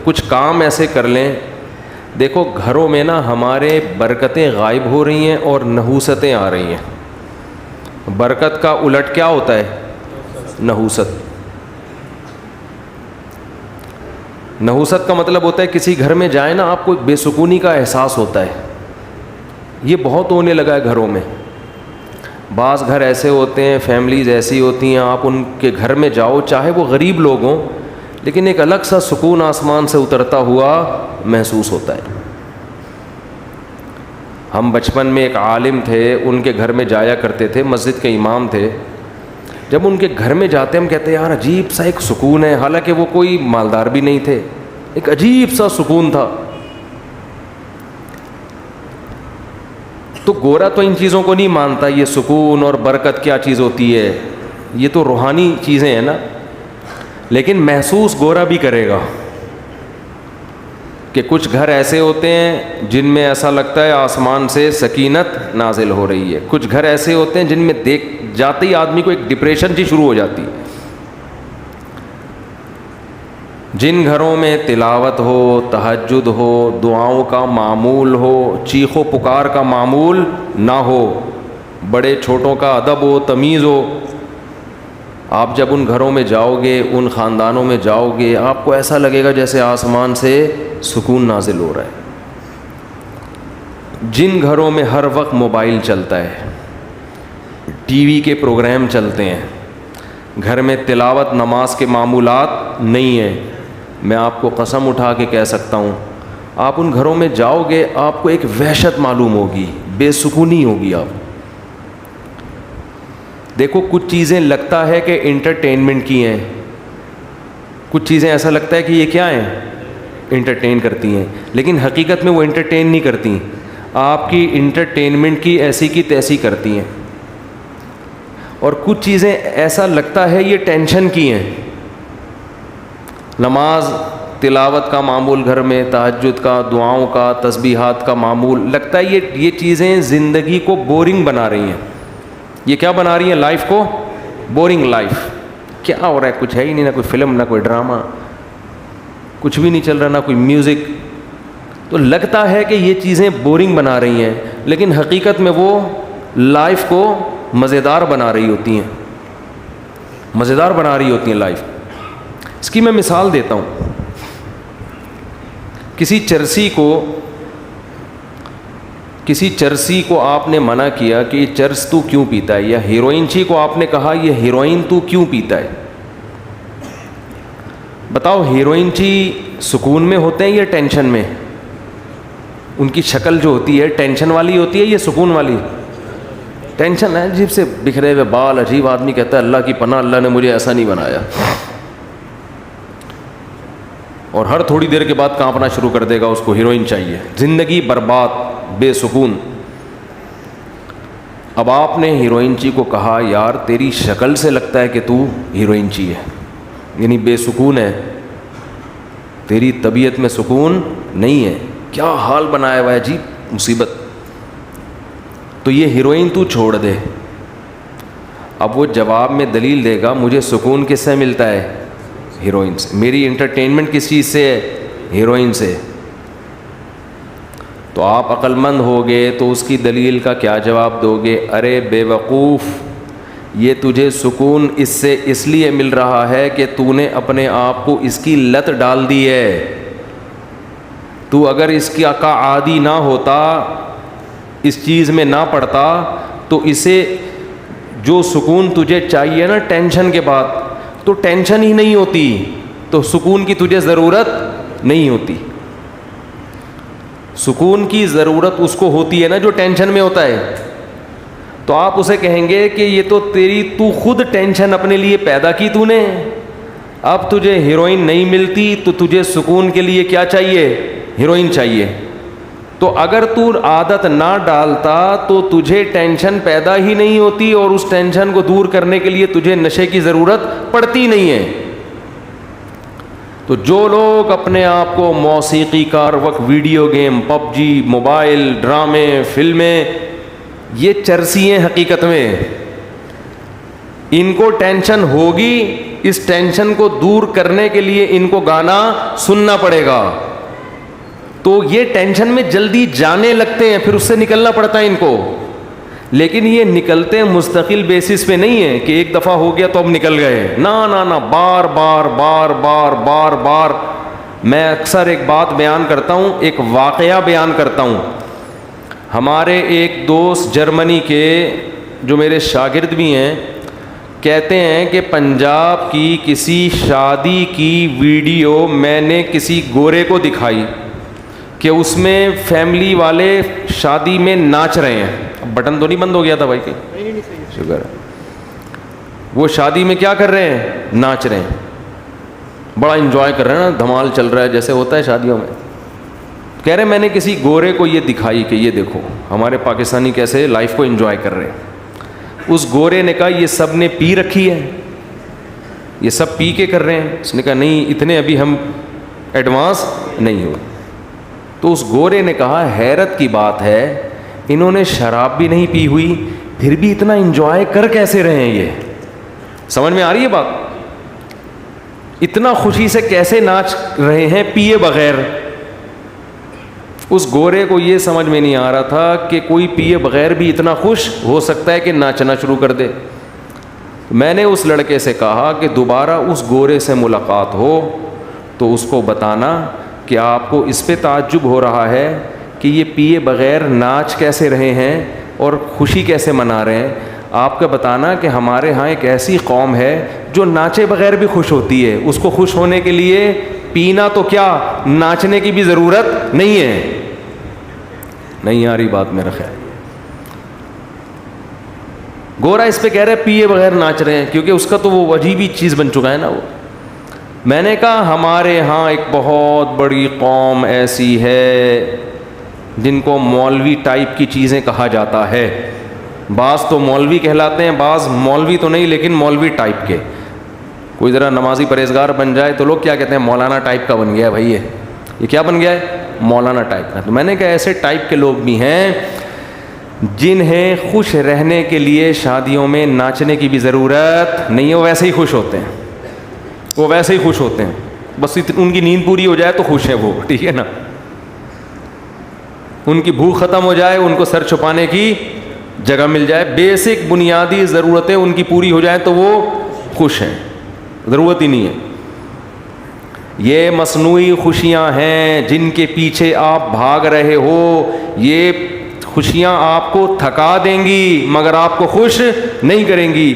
کچھ کام ایسے کر لیں. دیکھو گھروں میں نا ہمارے برکتیں غائب ہو رہی ہیں اور نحوستیں آ رہی ہیں. برکت کا الٹ کیا ہوتا ہے؟ نحوست. نحوست کا مطلب ہوتا ہے کسی گھر میں جائیں نا آپ کو ایک بے سکونی کا احساس ہوتا ہے. یہ بہت ہونے لگا ہے گھروں میں. بعض گھر ایسے ہوتے ہیں, فیملیز ایسی ہوتی ہیں, آپ ان کے گھر میں جاؤ چاہے وہ غریب لوگ ہوں, لیکن ایک الگ سا سکون آسمان سے اترتا ہوا محسوس ہوتا ہے. ہم بچپن میں ایک عالم تھے, ان کے گھر میں جایا کرتے تھے, مسجد کے امام تھے. جب ان کے گھر میں جاتے ہم کہتے ہیں یار عجیب سا ایک سکون ہے, حالانکہ وہ کوئی مالدار بھی نہیں تھے, ایک عجیب سا سکون تھا. تو گورا تو ان چیزوں کو نہیں مانتا, یہ سکون اور برکت کیا چیز ہوتی ہے, یہ تو روحانی چیزیں ہیں نا, لیکن محسوس گورا بھی کرے گا کہ کچھ گھر ایسے ہوتے ہیں جن میں ایسا لگتا ہے آسمان سے سکینت نازل ہو رہی ہے. کچھ گھر ایسے ہوتے ہیں جن میں دیکھ جاتے ہی آدمی کو ایک ڈپریشن سی شروع ہو جاتی ہے. جن گھروں میں تلاوت ہو, تہجد ہو, دعاؤں کا معمول ہو, چیخ و پکار کا معمول نہ ہو, بڑے چھوٹوں کا ادب ہو, تمیز ہو, آپ جب ان گھروں میں جاؤ گے, ان خاندانوں میں جاؤ گے, آپ کو ایسا لگے گا جیسے آسمان سے سکون نازل ہو رہا ہے. جن گھروں میں ہر وقت موبائل چلتا ہے, ٹی وی کے پروگرام چلتے ہیں, گھر میں تلاوت نماز کے معمولات نہیں ہیں, میں آپ کو قسم اٹھا کے کہہ سکتا ہوں آپ ان گھروں میں جاؤ گے آپ کو ایک وحشت معلوم ہوگی, بے سکونی ہوگی. آپ دیکھو کچھ چیزیں لگتا ہے کہ انٹرٹینمنٹ کی ہیں, کچھ چیزیں ایسا لگتا ہے کہ یہ کیا ہیں, انٹرٹین کرتی ہیں, لیکن حقیقت میں وہ انٹرٹین نہیں کرتی, آپ کی انٹرٹینمنٹ کی ایسی کی تیسی کرتی ہیں. اور کچھ چیزیں ایسا لگتا ہے یہ ٹینشن کی ہیں. نماز تلاوت کا معمول گھر میں, تہجد کا, دعاؤں کا, تسبیحات کا معمول, لگتا ہے یہ چیزیں زندگی کو بورنگ بنا رہی ہیں. یہ کیا بنا رہی ہیں؟ لائف کو بورنگ. لائف کیا ہو رہا ہے, کچھ ہے ہی نہیں, نہ کوئی فلم, نہ کوئی ڈرامہ, کچھ بھی نہیں چل رہا, نہ کوئی میوزک. تو لگتا ہے کہ یہ چیزیں بورنگ بنا رہی ہیں, لیکن حقیقت میں وہ لائف کو مزیدار بنا رہی ہوتی ہیں, مزیدار بنا رہی ہوتی ہیں لائف. اس کی میں مثال دیتا ہوں. کسی چرسی کو آپ نے منع کیا کہ یہ چرس تو کیوں پیتا ہے, یا ہیروئن چی کو آپ نے کہا یہ ہیروئن تو کیوں پیتا ہے. بتاؤ ہیروئن چی سکون میں ہوتے ہیں یا ٹینشن میں؟ ان کی شکل جو ہوتی ہے ٹینشن والی ہوتی ہے یا سکون والی؟ ٹینشن ہے, عجیب سے بکھرے ہوئے بال, عجیب. آدمی کہتا ہے اللہ کی پناہ, اللہ نے مجھے ایسا نہیں بنایا, اور ہر تھوڑی دیر کے بعد کانپنا شروع کر دے گا, اس کو ہیروئن چاہیے. زندگی برباد, بے سکون. اب آپ نے ہیروئن چی کو کہا یار تیری شکل سے لگتا ہے کہ تو ہیروئن چی ہے, یعنی بے سکون ہے, تیری طبیعت میں سکون نہیں ہے, کیا حال بنایا ہوا ہے, عجیب مصیبت, تو یہ ہیروئن تو چھوڑ دے. اب وہ جواب میں دلیل دے گا مجھے سکون کس سے ملتا ہے؟ ہیروئن سے. میری انٹرٹینمنٹ کس چیز سے ہے؟ ہیروئن سے. تو آپ عقل مند ہوگے تو اس کی دلیل کا کیا جواب دو گے؟ ارے بے وقوف, یہ تجھے سکون اس سے اس لیے مل رہا ہے کہ تو نے اپنے آپ کو اس کی لت ڈال دی ہے. تو اگر اس کا عادی نہ ہوتا, اس چیز میں نہ پڑتا, تو اسے جو سکون تجھے چاہیے نا ٹینشن کے بعد, تو ٹینشن ہی نہیں ہوتی, تو سکون کی تجھے ضرورت نہیں ہوتی. سکون کی ضرورت اس کو ہوتی ہے نا جو ٹینشن میں ہوتا ہے. تو آپ اسے کہیں گے کہ یہ تو خود ٹینشن اپنے لیے پیدا کی تو نے, اب تجھے ہیروئن نہیں ملتی تو تجھے سکون کے لیے کیا چاہیے؟ ہیروئن چاہیے. تو اگر تو عادت نہ ڈالتا تو تجھے ٹینشن پیدا ہی نہیں ہوتی, اور اس ٹینشن کو دور کرنے کے لیے تجھے نشے کی ضرورت پڑتی نہیں ہے. تو جو لوگ اپنے آپ کو موسیقی کار, وقت ویڈیو گیم, پب جی, موبائل, ڈرامے, فلمیں, یہ چرسی ہیں حقیقت میں. ان کو ٹینشن ہوگی, اس ٹینشن کو دور کرنے کے لیے ان کو گانا سننا پڑے گا, تو یہ ٹینشن میں جلدی جانے لگتے ہیں, پھر اس سے نکلنا پڑتا ہے ان کو. لیکن یہ نکلتے ہیں مستقل بیسس پہ نہیں ہے کہ ایک دفعہ ہو گیا تو اب نکل گئے, نہ بار بار بار بار بار بار. میں اکثر ایک بات بیان کرتا ہوں, ایک واقعہ بیان کرتا ہوں. ہمارے ایک دوست جرمنی کے جو میرے شاگرد بھی ہیں, کہتے ہیں کہ پنجاب کی کسی شادی کی ویڈیو میں نے کسی گورے کو دکھائی کہ اس میں فیملی والے شادی میں ناچ رہے ہیں. بٹن تو نہیں بند ہو گیا تھا بھائی کہ شکر ہے. وہ شادی میں کیا کر رہے ہیں, ناچ رہے ہیں, بڑا انجوائے کر رہے ہیں نا, دھمال چل رہا ہے جیسے ہوتا ہے شادیوں میں. کہہ رہے میں نے کسی گورے کو یہ دکھائی کہ یہ دیکھو ہمارے پاکستانی کیسے لائف کو انجوائے کر رہے ہیں. اس گورے نے کہا یہ سب نے پی رکھی ہے, یہ سب پی کے کر رہے ہیں. اس نے کہا نہیں, اتنے ابھی ہم ایڈوانس نہیں ہوئے. تو اس گورے نے کہا حیرت کی بات ہے, انہوں نے شراب بھی نہیں پی ہوئی, پھر بھی اتنا انجوائے کر کیسے رہے ہیں. یہ سمجھ میں آ رہی ہے بات؟ اتنا خوشی سے کیسے ناچ رہے ہیں پیے بغیر. اس گورے کو یہ سمجھ میں نہیں آ رہا تھا کہ کوئی پیے بغیر بھی اتنا خوش ہو سکتا ہے کہ ناچنا شروع کر دے. میں نے اس لڑکے سے کہا کہ دوبارہ اس گورے سے ملاقات ہو تو اس کو بتانا کہ آپ کو اس پہ تعجب ہو رہا ہے کہ یہ پیے بغیر ناچ کیسے رہے ہیں اور خوشی کیسے منا رہے ہیں. آپ کا بتانا کہ ہمارے ہاں ایک ایسی قوم ہے جو ناچے بغیر بھی خوش ہوتی ہے. اس کو خوش ہونے کے لیے پینا تو کیا, ناچنے کی بھی ضرورت نہیں ہے. نہیں آ رہی بات میرا خیال. گورا اس پہ کہہ رہے پیے بغیر ناچ رہے ہیں کیونکہ اس کا تو وہ عجیب ہی چیز بن چکا ہے نا وہ. میں نے کہا ہمارے ہاں ایک بہت بڑی قوم ایسی ہے جن کو مولوی ٹائپ کی چیزیں کہا جاتا ہے. بعض تو مولوی کہلاتے ہیں, بعض مولوی تو نہیں لیکن مولوی ٹائپ کے. کوئی ذرا نمازی پرہیزگار بن جائے تو لوگ کیا کہتے ہیں, مولانا ٹائپ کا بن گیا ہے بھائی, یہ کیا بن گیا ہے, مولانا ٹائپ کا. تو میں نے کہا ایسے ٹائپ کے لوگ بھی ہیں جنہیں خوش رہنے کے لیے شادیوں میں ناچنے کی بھی ضرورت نہیں ہے, وہ ویسے ہی خوش ہوتے ہیں, وہ ویسے ہی خوش ہوتے ہیں. بس ان کی نیند پوری ہو جائے تو خوش ہے وہ, ٹھیک ہے نا. ان کی بھوک ختم ہو جائے, ان کو سر چھپانے کی جگہ مل جائے, بیسک بنیادی ضرورتیں ان کی پوری ہو جائیں تو وہ خوش ہیں, ضرورت ہی نہیں ہے. یہ مصنوعی خوشیاں ہیں جن کے پیچھے آپ بھاگ رہے ہو. یہ خوشیاں آپ کو تھکا دیں گی مگر آپ کو خوش نہیں کریں گی.